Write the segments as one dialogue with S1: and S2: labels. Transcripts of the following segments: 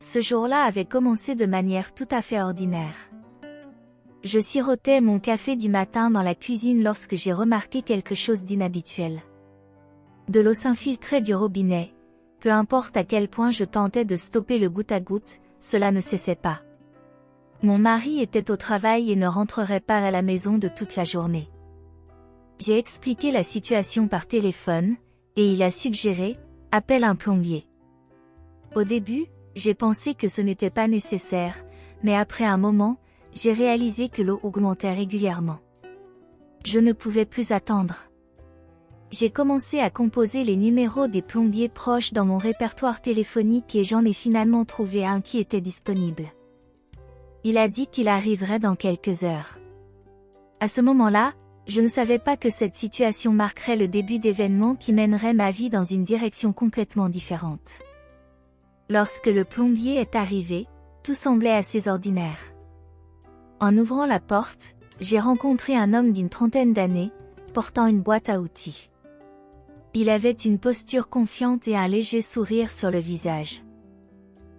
S1: Ce jour-là avait commencé de manière tout à fait ordinaire. Je sirotais mon café du matin dans la cuisine lorsque j'ai remarqué quelque chose d'inhabituel. De l'eau s'infiltrait du robinet. Peu importe à quel point je tentais de stopper le goutte à goutte, cela ne cessait pas. Mon mari était au travail et ne rentrerait pas à la maison de toute la journée. J'ai expliqué la situation par téléphone, et il a suggéré « appelle un plombier ». Au début, j'ai pensé que ce n'était pas nécessaire, mais après un moment, j'ai réalisé que l'eau augmentait régulièrement. Je ne pouvais plus attendre. J'ai commencé à composer les numéros des plombiers proches dans mon répertoire téléphonique et j'en ai finalement trouvé un qui était disponible. Il a dit qu'il arriverait dans quelques heures. À ce moment-là, je ne savais pas que cette situation marquerait le début d'événements qui mèneraient ma vie dans une direction complètement différente. Lorsque le plombier est arrivé, tout semblait assez ordinaire. En ouvrant la porte, j'ai rencontré un homme d'une trentaine d'années, portant une boîte à outils. Il avait une posture confiante et un léger sourire sur le visage.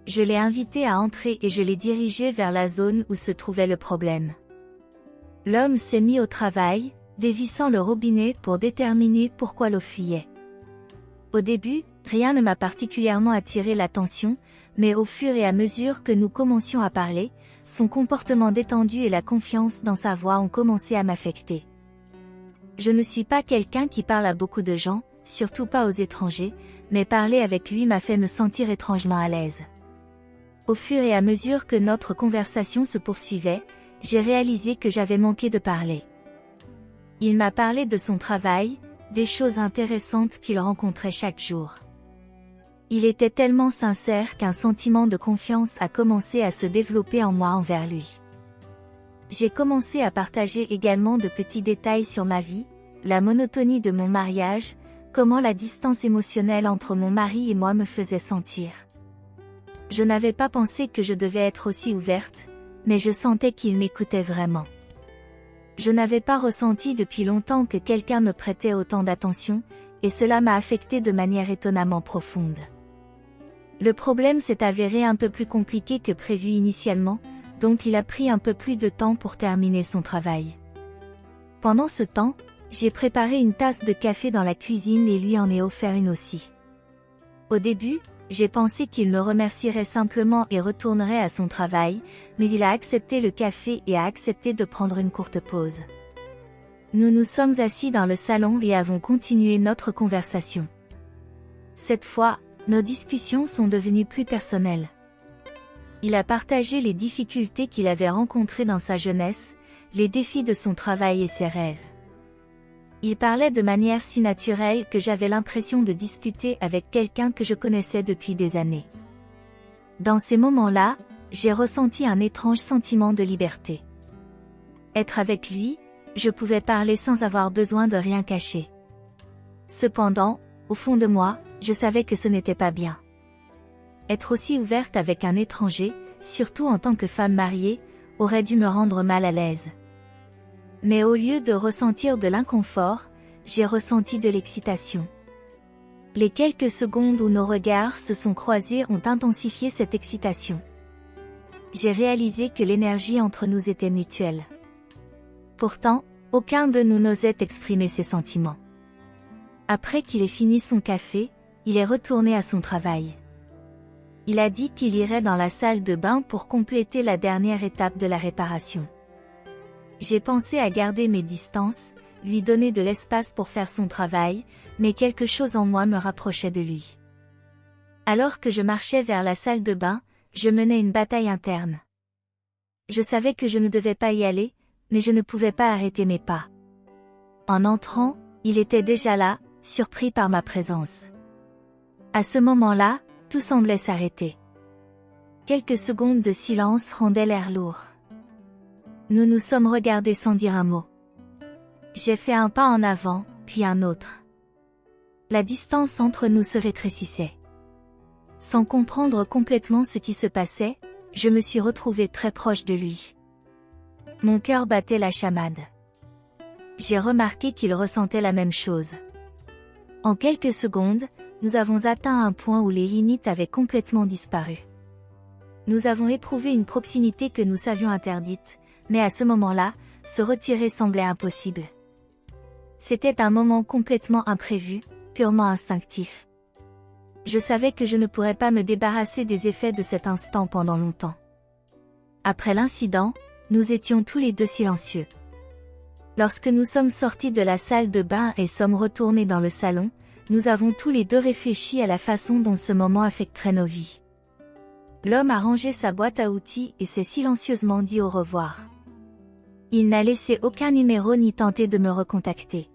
S1: Je l'ai invité à entrer et je l'ai dirigé vers la zone où se trouvait le problème. L'homme s'est mis au travail, dévissant le robinet pour déterminer pourquoi l'eau fuyait. Au début, rien ne m'a particulièrement attiré l'attention, mais au fur et à mesure que nous commencions à parler, son comportement détendu et la confiance dans sa voix ont commencé à m'affecter. Je ne suis pas quelqu'un qui parle à beaucoup de gens, surtout pas aux étrangers, mais parler avec lui m'a fait me sentir étrangement à l'aise. Au fur et à mesure que notre conversation se poursuivait, j'ai réalisé que j'avais manqué de parler. Il m'a parlé de son travail, des choses intéressantes qu'il rencontrait chaque jour. Il était tellement sincère qu'un sentiment de confiance a commencé à se développer en moi envers lui. J'ai commencé à partager également de petits détails sur ma vie, la monotonie de mon mariage, comment la distance émotionnelle entre mon mari et moi me faisait sentir. Je n'avais pas pensé que je devais être aussi ouverte, mais je sentais qu'il m'écoutait vraiment. Je n'avais pas ressenti depuis longtemps que quelqu'un me prêtait autant d'attention, et cela m'a affectée de manière étonnamment profonde. Le problème s'est avéré un peu plus compliqué que prévu initialement, donc il a pris un peu plus de temps pour terminer son travail. Pendant ce temps, j'ai préparé une tasse de café dans la cuisine et lui en ai offert une aussi. Au début, j'ai pensé qu'il me remercierait simplement et retournerait à son travail, mais il a accepté le café et a accepté de prendre une courte pause. Nous nous sommes assis dans le salon et avons continué notre conversation. Cette fois, nos discussions sont devenues plus personnelles. Il a partagé les difficultés qu'il avait rencontrées dans sa jeunesse, les défis de son travail et ses rêves. Il parlait de manière si naturelle que j'avais l'impression de discuter avec quelqu'un que je connaissais depuis des années. Dans ces moments-là, j'ai ressenti un étrange sentiment de liberté. Être avec lui, je pouvais parler sans avoir besoin de rien cacher. Cependant, au fond de moi, je savais que ce n'était pas bien. Être aussi ouverte avec un étranger, surtout en tant que femme mariée, aurait dû me rendre mal à l'aise. Mais au lieu de ressentir de l'inconfort, j'ai ressenti de l'excitation. Les quelques secondes où nos regards se sont croisés ont intensifié cette excitation. J'ai réalisé que l'énergie entre nous était mutuelle. Pourtant, aucun de nous n'osait exprimer ses sentiments. Après qu'il ait fini son café, il est retourné à son travail. Il a dit qu'il irait dans la salle de bain pour compléter la dernière étape de la réparation. J'ai pensé à garder mes distances, lui donner de l'espace pour faire son travail, mais quelque chose en moi me rapprochait de lui. Alors que je marchais vers la salle de bain, je menais une bataille interne. Je savais que je ne devais pas y aller, mais je ne pouvais pas arrêter mes pas. En entrant, il était déjà là, surpris par ma présence. À ce moment-là, tout semblait s'arrêter. Quelques secondes de silence rendaient l'air lourd. Nous nous sommes regardés sans dire un mot. J'ai fait un pas en avant, puis un autre. La distance entre nous se rétrécissait. Sans comprendre complètement ce qui se passait, je me suis retrouvée très proche de lui. Mon cœur battait la chamade. J'ai remarqué qu'il ressentait la même chose. En quelques secondes, nous avons atteint un point où les limites avaient complètement disparu. Nous avons éprouvé une proximité que nous savions interdite, mais à ce moment-là, se retirer semblait impossible. C'était un moment complètement imprévu, purement instinctif. Je savais que je ne pourrais pas me débarrasser des effets de cet instant pendant longtemps. Après l'incident, nous étions tous les deux silencieux. Lorsque nous sommes sortis de la salle de bain et sommes retournés dans le salon, nous avons tous les deux réfléchi à la façon dont ce moment affecterait nos vies. L'homme a rangé sa boîte à outils et s'est silencieusement dit au revoir. Il n'a laissé aucun numéro ni tenté de me recontacter.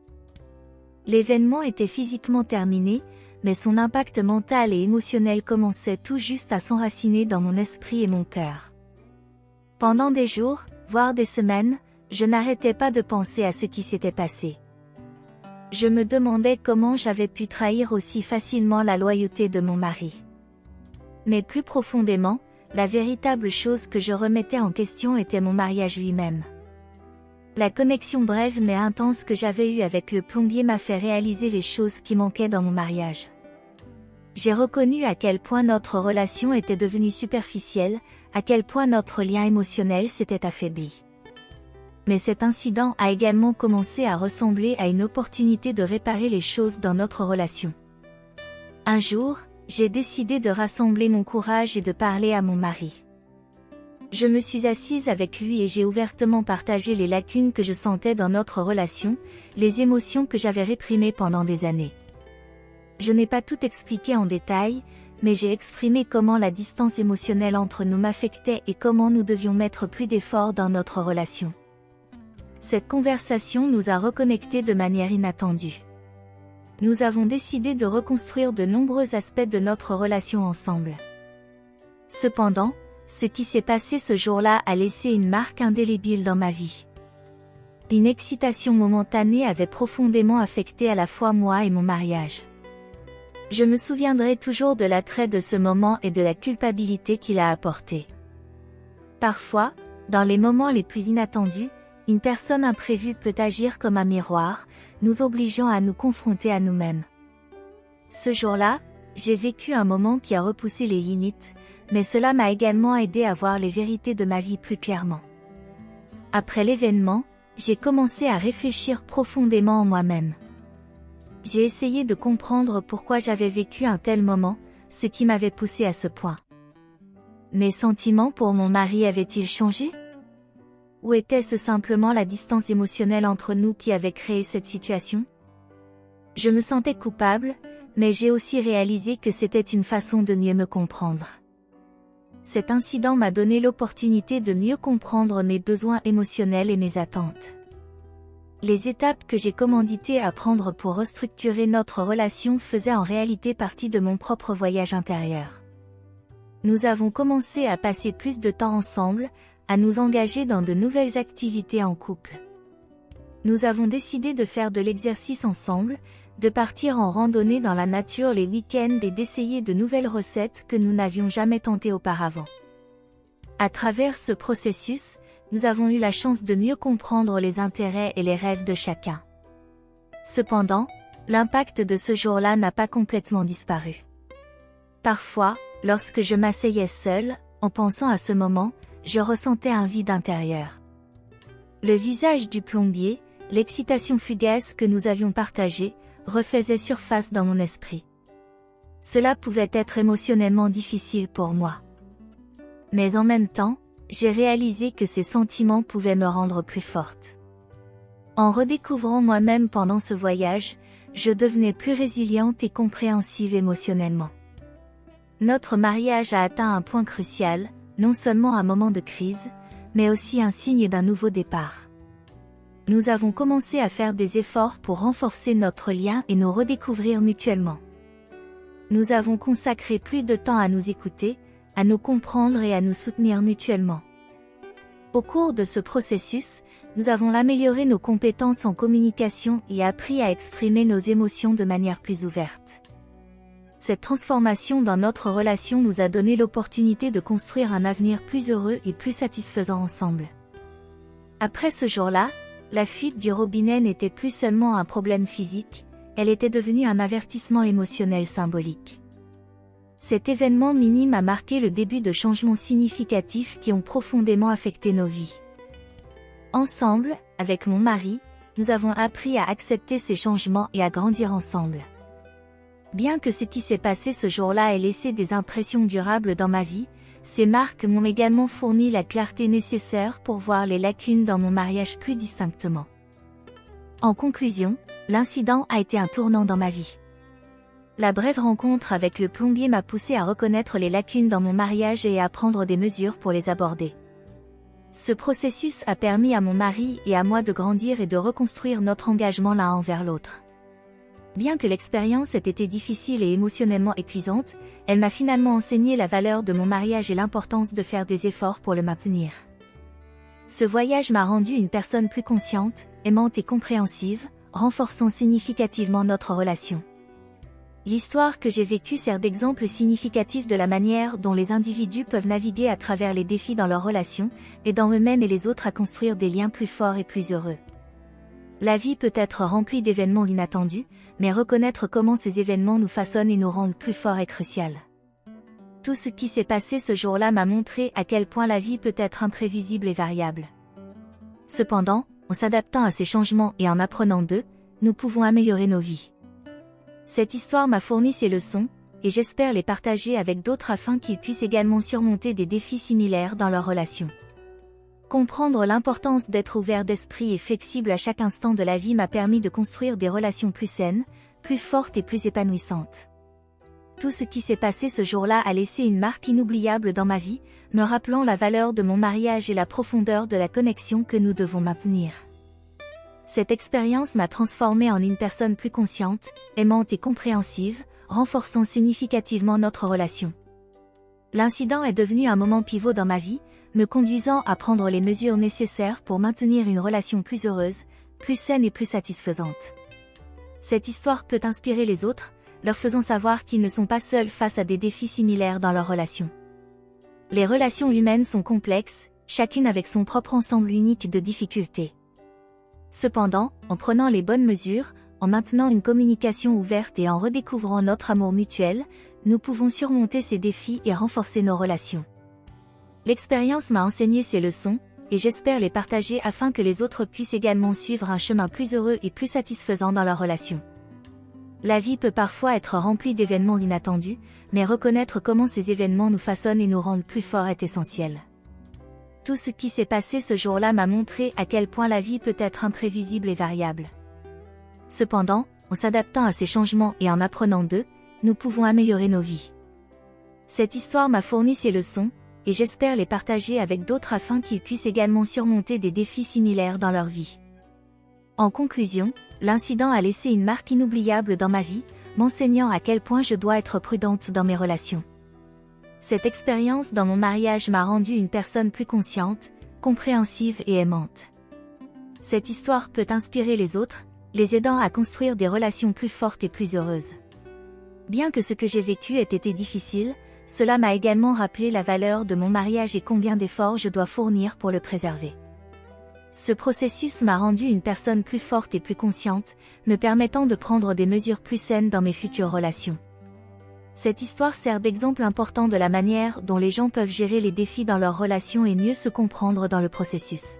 S1: L'événement était physiquement terminé, mais son impact mental et émotionnel commençait tout juste à s'enraciner dans mon esprit et mon cœur. Pendant des jours, voire des semaines, je n'arrêtais pas de penser à ce qui s'était passé. Je me demandais comment j'avais pu trahir aussi facilement la loyauté de mon mari. Mais plus profondément, la véritable chose que je remettais en question était mon mariage lui-même. La connexion brève mais intense que j'avais eue avec le plombier m'a fait réaliser les choses qui manquaient dans mon mariage. J'ai reconnu à quel point notre relation était devenue superficielle, à quel point notre lien émotionnel s'était affaibli. Mais cet incident a également commencé à ressembler à une opportunité de réparer les choses dans notre relation. Un jour, j'ai décidé de rassembler mon courage et de parler à mon mari. Je me suis assise avec lui et j'ai ouvertement partagé les lacunes que je sentais dans notre relation, les émotions que j'avais réprimées pendant des années. Je n'ai pas tout expliqué en détail, mais j'ai exprimé comment la distance émotionnelle entre nous m'affectait et comment nous devions mettre plus d'efforts dans notre relation. Cette conversation nous a reconnectés de manière inattendue. Nous avons décidé de reconstruire de nombreux aspects de notre relation ensemble. Cependant, ce qui s'est passé ce jour-là a laissé une marque indélébile dans ma vie. Une excitation momentanée avait profondément affecté à la fois moi et mon mariage. Je me souviendrai toujours de l'attrait de ce moment et de la culpabilité qu'il a apporté. Parfois, dans les moments les plus inattendus, une personne imprévue peut agir comme un miroir, nous obligeant à nous confronter à nous-mêmes. Ce jour-là, j'ai vécu un moment qui a repoussé les limites, mais cela m'a également aidé à voir les vérités de ma vie plus clairement. Après l'événement, j'ai commencé à réfléchir profondément en moi-même. J'ai essayé de comprendre pourquoi j'avais vécu un tel moment, ce qui m'avait poussé à ce point. Mes sentiments pour mon mari avaient-ils changé? Ou était-ce simplement la distance émotionnelle entre nous qui avait créé cette situation? Je me sentais coupable, mais j'ai aussi réalisé que c'était une façon de mieux me comprendre. Cet incident m'a donné l'opportunité de mieux comprendre mes besoins émotionnels et mes attentes. Les étapes que j'ai commanditées à prendre pour restructurer notre relation faisaient en réalité partie de mon propre voyage intérieur. Nous avons commencé à passer plus de temps ensemble, à nous engager dans de nouvelles activités en couple. Nous avons décidé de faire de l'exercice ensemble, de partir en randonnée dans la nature les week-ends et d'essayer de nouvelles recettes que nous n'avions jamais tentées auparavant. À travers ce processus, nous avons eu la chance de mieux comprendre les intérêts et les rêves de chacun. Cependant, l'impact de ce jour-là n'a pas complètement disparu. Parfois, lorsque je m'asseyais seule, en pensant à ce moment, je ressentais un vide intérieur. Le visage du plombier, l'excitation fugace que nous avions partagée, refaisait surface dans mon esprit. Cela pouvait être émotionnellement difficile pour moi. Mais en même temps, j'ai réalisé que ces sentiments pouvaient me rendre plus forte. En redécouvrant moi-même pendant ce voyage, je devenais plus résiliente et compréhensive émotionnellement. Notre mariage a atteint un point crucial, non seulement un moment de crise, mais aussi un signe d'un nouveau départ. Nous avons commencé à faire des efforts pour renforcer notre lien et nous redécouvrir mutuellement. Nous avons consacré plus de temps à nous écouter, à nous comprendre et à nous soutenir mutuellement. Au cours de ce processus, nous avons amélioré nos compétences en communication et appris à exprimer nos émotions de manière plus ouverte. Cette transformation dans notre relation nous a donné l'opportunité de construire un avenir plus heureux et plus satisfaisant ensemble. Après ce jour-là, la fuite du robinet n'était plus seulement un problème physique, elle était devenue un avertissement émotionnel symbolique. Cet événement minime a marqué le début de changements significatifs qui ont profondément affecté nos vies. Ensemble, avec mon mari, nous avons appris à accepter ces changements et à grandir ensemble. Bien que ce qui s'est passé ce jour-là ait laissé des impressions durables dans ma vie, ces marques m'ont également fourni la clarté nécessaire pour voir les lacunes dans mon mariage plus distinctement. En conclusion, l'incident a été un tournant dans ma vie. La brève rencontre avec le plombier m'a poussé à reconnaître les lacunes dans mon mariage et à prendre des mesures pour les aborder. Ce processus a permis à mon mari et à moi de grandir et de reconstruire notre engagement l'un envers l'autre. Bien que l'expérience ait été difficile et émotionnellement épuisante, elle m'a finalement enseigné la valeur de mon mariage et l'importance de faire des efforts pour le maintenir. Ce voyage m'a rendu une personne plus consciente, aimante et compréhensive, renforçant significativement notre relation. L'histoire que j'ai vécue sert d'exemple significatif de la manière dont les individus peuvent naviguer à travers les défis dans leurs relations, aidant eux-mêmes et les autres à construire des liens plus forts et plus heureux. La vie peut être remplie d'événements inattendus, mais reconnaître comment ces événements nous façonnent et nous rendent plus forts est crucial. Tout ce qui s'est passé ce jour-là m'a montré à quel point la vie peut être imprévisible et variable. Cependant, en s'adaptant à ces changements et en apprenant d'eux, nous pouvons améliorer nos vies. Cette histoire m'a fourni ces leçons, et j'espère les partager avec d'autres afin qu'ils puissent également surmonter des défis similaires dans leurs relations. Comprendre l'importance d'être ouvert d'esprit et flexible à chaque instant de la vie m'a permis de construire des relations plus saines, plus fortes et plus épanouissantes. Tout ce qui s'est passé ce jour-là a laissé une marque inoubliable dans ma vie, me rappelant la valeur de mon mariage et la profondeur de la connexion que nous devons maintenir. Cette expérience m'a transformée en une personne plus consciente, aimante et compréhensive, renforçant significativement notre relation. L'incident est devenu un moment pivot dans ma vie, me conduisant à prendre les mesures nécessaires pour maintenir une relation plus heureuse, plus saine et plus satisfaisante. Cette histoire peut inspirer les autres, leur faisant savoir qu'ils ne sont pas seuls face à des défis similaires dans leur relation. Les relations humaines sont complexes, chacune avec son propre ensemble unique de difficultés. Cependant, en prenant les bonnes mesures, en maintenant une communication ouverte et en redécouvrant notre amour mutuel, nous pouvons surmonter ces défis et renforcer nos relations. L'expérience m'a enseigné ces leçons, et j'espère les partager afin que les autres puissent également suivre un chemin plus heureux et plus satisfaisant dans leur relation. La vie peut parfois être remplie d'événements inattendus, mais reconnaître comment ces événements nous façonnent et nous rendent plus forts est essentiel. Tout ce qui s'est passé ce jour-là m'a montré à quel point la vie peut être imprévisible et variable. Cependant, en s'adaptant à ces changements et en apprenant d'eux, nous pouvons améliorer nos vies. Cette histoire m'a fourni ces leçons, et j'espère les partager avec d'autres afin qu'ils puissent également surmonter des défis similaires dans leur vie. En conclusion, l'incident a laissé une marque inoubliable dans ma vie, m'enseignant à quel point je dois être prudente dans mes relations. Cette expérience dans mon mariage m'a rendue une personne plus consciente, compréhensive et aimante. Cette histoire peut inspirer les autres, les aidant à construire des relations plus fortes et plus heureuses. Bien que ce que j'ai vécu ait été difficile, cela m'a également rappelé la valeur de mon mariage et combien d'efforts je dois fournir pour le préserver. Ce processus m'a rendue une personne plus forte et plus consciente, me permettant de prendre des mesures plus saines dans mes futures relations. Cette histoire sert d'exemple important de la manière dont les gens peuvent gérer les défis dans leurs relations et mieux se comprendre dans le processus.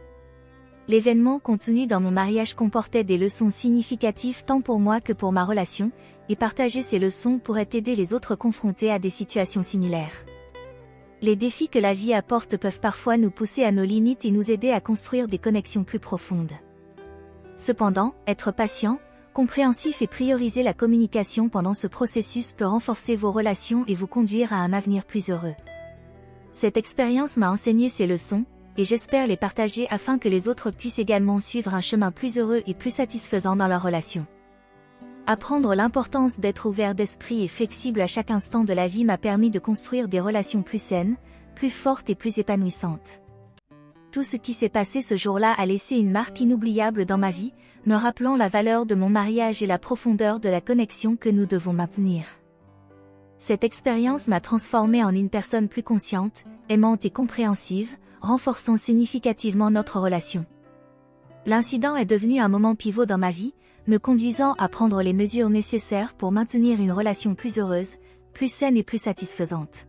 S1: L'événement contenu dans mon mariage comportait des leçons significatives tant pour moi que pour ma relation, et partager ces leçons pourrait aider les autres confrontés à des situations similaires. Les défis que la vie apporte peuvent parfois nous pousser à nos limites et nous aider à construire des connexions plus profondes. Cependant, être patient, compréhensif et prioriser la communication pendant ce processus peut renforcer vos relations et vous conduire à un avenir plus heureux. Cette expérience m'a enseigné ces leçons, et j'espère les partager afin que les autres puissent également suivre un chemin plus heureux et plus satisfaisant dans leur relation. Apprendre l'importance d'être ouvert d'esprit et flexible à chaque instant de la vie m'a permis de construire des relations plus saines, plus fortes et plus épanouissantes. Tout ce qui s'est passé ce jour-là a laissé une marque inoubliable dans ma vie, me rappelant la valeur de mon mariage et la profondeur de la connexion que nous devons maintenir. Cette expérience m'a transformée en une personne plus consciente, aimante et compréhensive, renforçant significativement notre relation. L'incident est devenu un moment pivot dans ma vie, me conduisant à prendre les mesures nécessaires pour maintenir une relation plus heureuse, plus saine et plus satisfaisante.